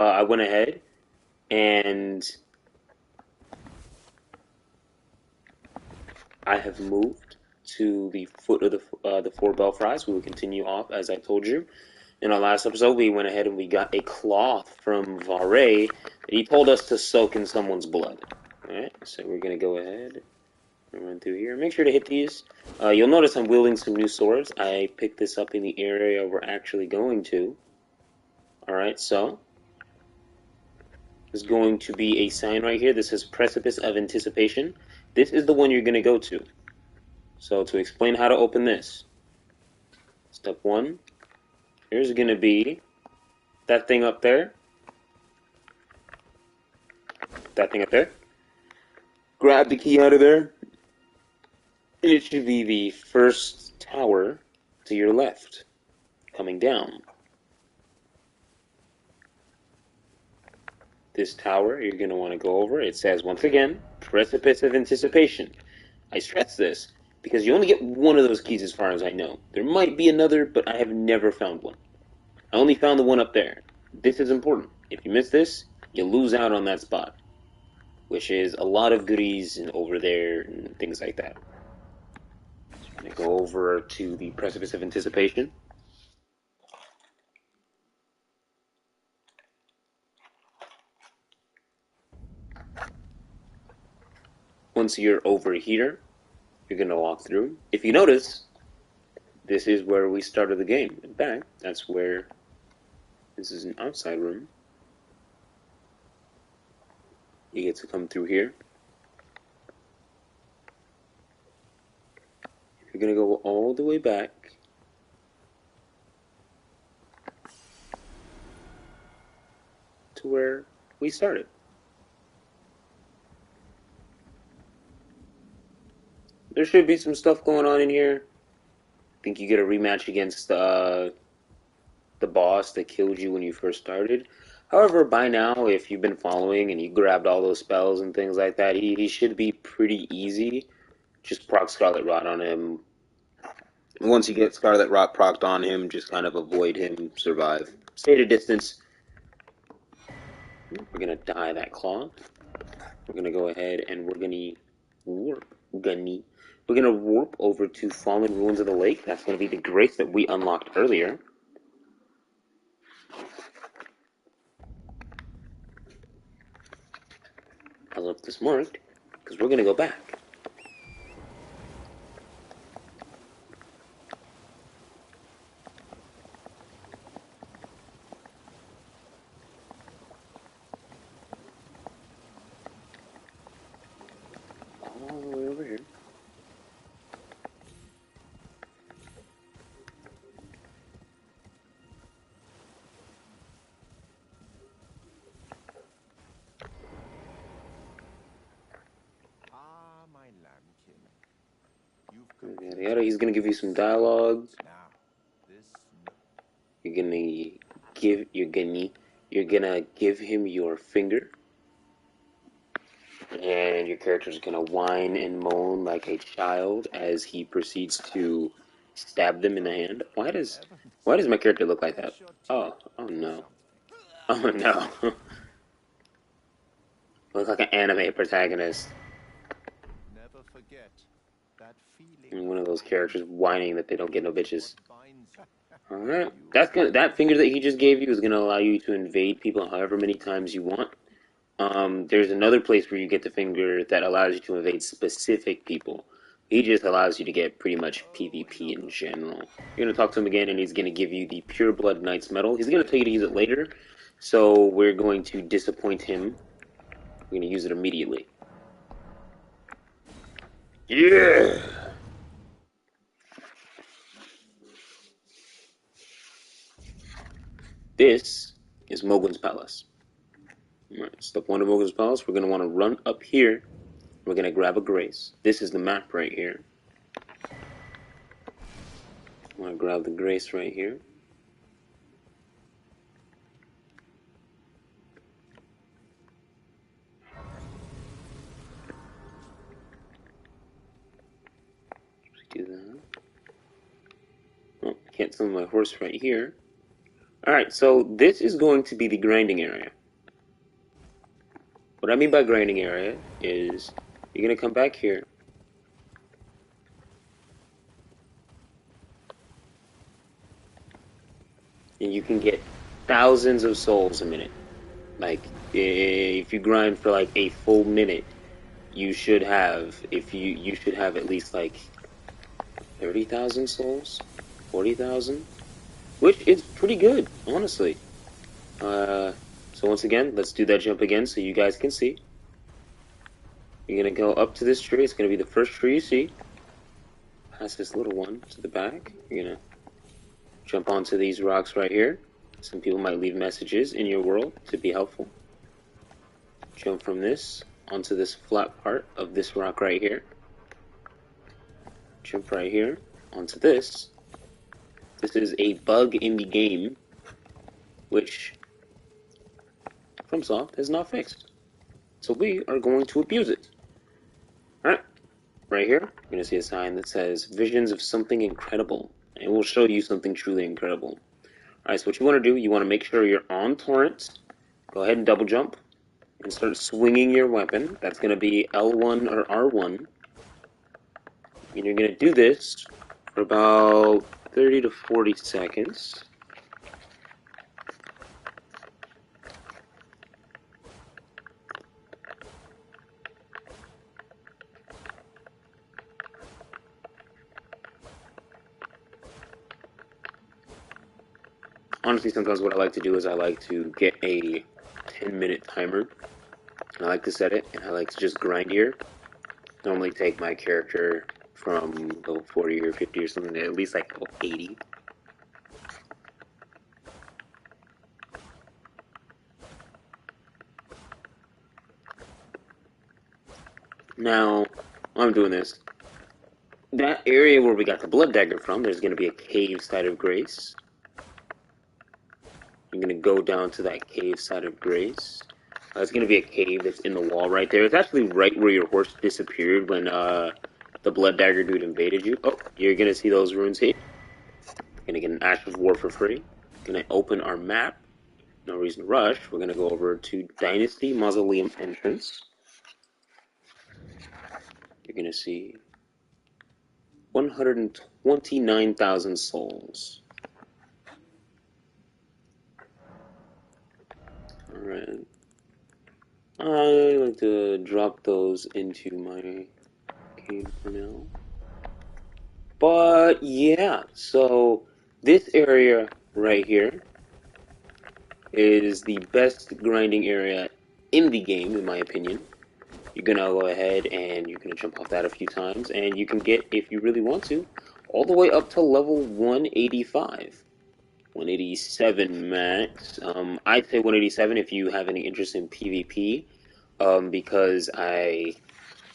I went ahead and I have moved to the foot of the four Belfries. We will continue off as I told you. In our last episode, we went ahead and we got a cloth from Vare that he told us to soak in someone's blood. Alright, so we're going to go ahead and run through here. Make sure to hit these. You'll notice I'm wielding some new swords. I picked this up in the area we're actually going to. Alright, so there's going to be a sign right here that says Precipice of Anticipation. This is the one you're going to go to. So to explain how to open this, step one, here's going to be that thing up there. That thing up there. Grab the key out of there. And it should be the first tower to your left, coming down. This tower you're going to want to go over. It says, once again, Precipice of Anticipation. I stress this because you only get one of those keys as far as I know. There might be another, but I have never found one. I only found the one up there. This is important. If you miss this, you lose out on that spot, which is a lot of goodies and over there and things like that. So I'm going to go over to the Precipice of Anticipation. Once you're over here, you're going to walk through. If you notice, this is where we started the game. In fact, that's where this is an outside room. You get to come through here. You're going to go all the way back to where we started. There should be some stuff going on in here. I think you get a rematch against the boss that killed you when you first started. However, by now, if you've been following and you grabbed all those spells and things like that, he should be pretty easy. Just proc Scarlet Rot on him. Once you get Scarlet Rot procced on him, just kind of avoid him, survive. Stay at a distance. We're going to dye that cloth. We're going to go ahead and we're going to warp. We're going to warp over to Fallen Ruins of the Lake. That's going to be the grace that we unlocked earlier. I left this marked because we're going to go back. All the way over here. Yada, yada. He's gonna give you some dialogue. You're gonna give him your finger, and your character's gonna whine and moan like a child as he proceeds to stab them in the hand. Why does my character look like that? Oh no, oh no. Looks like an anime protagonist. Never forget that feeling. And one of those characters whining that they don't get no bitches. Alright. That finger that he just gave you is gonna allow you to invade people however many times you want. There's another place where you get the finger that allows you to invade specific people. He just allows you to get pretty much PvP in general. You're gonna talk to him again and he's gonna give you the Pure Blood Knight's Medal. He's gonna tell you to use it later, so we're going to disappoint him. We're gonna use it immediately. Yeah! This is Mogun's Palace. Alright, step one of Mogun's Palace, we're going to want to run up here. We're going to grab a grace. This is the map right here. I want to grab the grace right here. Do that. Oh, I can't summon my horse right here. Alright, so this is going to be the grinding area. What I mean by grinding area is you're going to come back here. And you can get thousands of souls a minute. Like, if you grind for like a full minute, you should have, if you should have at least like 30,000 souls, 40,000, which is pretty good, honestly. So once again, let's do that jump again so you guys can see. You're gonna go up to this tree. It's gonna be the first tree you see. Pass this little one to the back. You're gonna jump onto these rocks right here. Some people might leave messages in your world to be helpful. Jump from this onto this flat part of this rock right here. Jump right here onto this. This is a bug in the game, which FromSoft has not fixed. So we are going to abuse it. Alright, right here, you're going to see a sign that says Visions of Something Incredible. And it will show you something truly incredible. Alright, so what you want to do, you want to make sure you're on torrent. Go ahead and double jump and start swinging your weapon. That's going to be L1 or R1. And you're going to do this for about 30 to 40 seconds. Honestly, sometimes what I like to do is I like to get a 10-minute timer. I like to set it, and I like to just grind here. Normally take my character from level 40 or 50 or something to at least like level 80. Now, while I'm doing this, that area where we got the blood dagger from, there's going to be a cave side of grace. You're going to go down to that cave side of grace. It's going to be a cave that's in the wall right there. It's actually right where your horse disappeared when the blood dagger dude invaded you. Oh, you're going to see those runes here. Going to get an Ash of War for free. Going to open our map. No reason to rush. We're going to go over to Dynasty Mausoleum entrance. You're going to see 129,000 souls. Alright. I like to drop those into my cave for now. But yeah, so this area right here is the best grinding area in the game, in my opinion. You're gonna go ahead and you're gonna jump off that a few times, and you can get, if you really want to, all the way up to level 185. 187 max. I'd say 187 if you have any interest in PvP, because I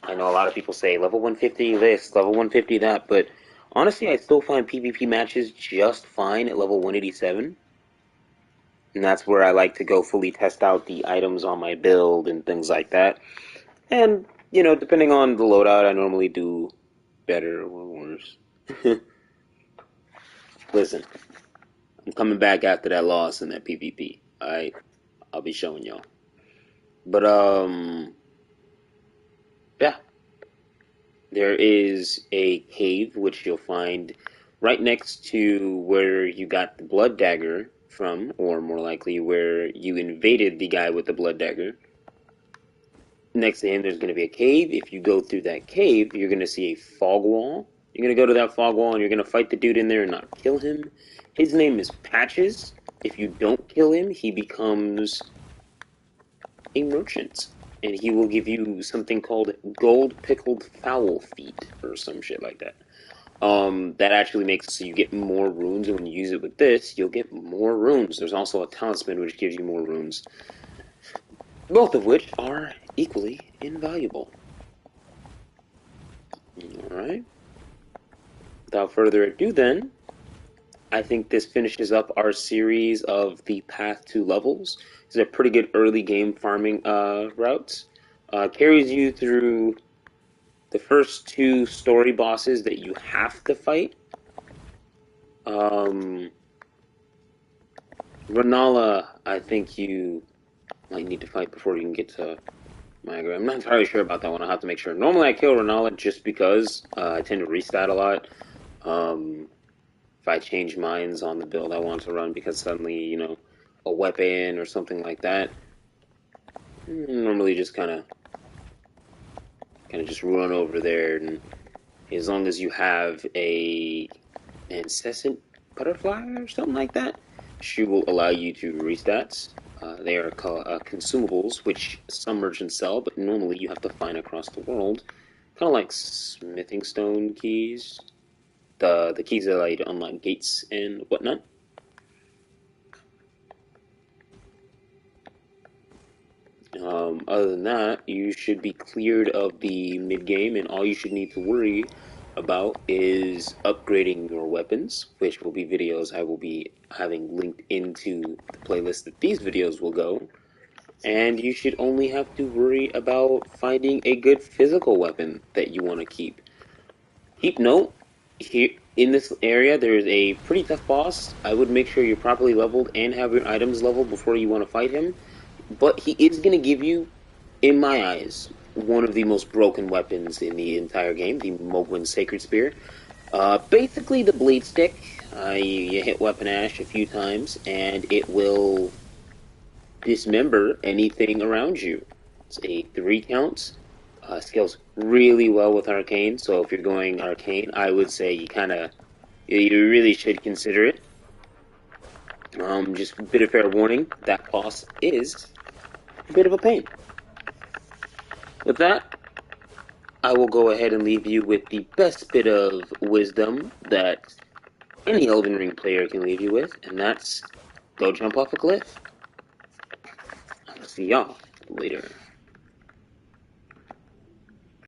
know a lot of people say level 150 this, level 150 that, but honestly, I still find PvP matches just fine at level 187. And that's where I like to go fully test out the items on my build and things like that. And, you know, depending on the loadout, I normally do better or worse. Listen, I'm coming back after that loss in that PvP. Alright? I'll be showing y'all. But, yeah. There is a cave, which you'll find right next to where you got the blood dagger from, or more likely where you invaded the guy with the blood dagger. Next to him, there's going to be a cave. If you go through that cave, you're going to see a fog wall. You're going to go to that fog wall, and you're going to fight the dude in there and not kill him. His name is Patches. If you don't kill him, he becomes a merchant. And he will give you something called gold pickled fowl feet, or some shit like that. That actually makes it so you get more runes, and when you use it with this, you'll get more runes. There's also a talisman which gives you more runes. Both of which are equally invaluable. Alright. Without further ado then, I think this finishes up our series of the Path to Levels. This is a pretty good early game farming route. Carries you through the first two story bosses that you have to fight. Renala, I think you might need to fight before you can get to Migra. I'm not entirely sure about that one. I'll have to make sure. Normally I kill Renala just because I tend to restat a lot. Um, if I change minds on the build I want to run because suddenly, a weapon or something like that, normally just kind of just run over there, and as long as you have a incessant butterfly or something like that, she will allow you to restats. They are called consumables, which some merchants sell, but normally you have to find across the world, kind of like smithing stone keys, the keys that allow you to unlock gates and whatnot. Other than that, you should be cleared of the mid game, and all you should need to worry about is upgrading your weapons, which will be videos I will be having linked into the playlist that these videos will go. And you should only have to worry about finding a good physical weapon that you want to keep. Keep note, here in this area there is a pretty tough boss. I would make sure you're properly leveled and have your items leveled before you want to fight him. But he is going to give you, in my eyes, one of the most broken weapons in the entire game, the Mogwin Sacred Spear. Basically, the Blade Stick. You hit Weapon Ash a few times, and it will dismember anything around you. It's a 3 count. Scales really well with Arcane, so if you're going Arcane, I would say you really should consider it. Just a bit of fair warning, that boss is a bit of a pain. With that, I will go ahead and leave you with the best bit of wisdom that any Elden Ring player can leave you with, and that's go jump off a cliff. I'll see y'all later.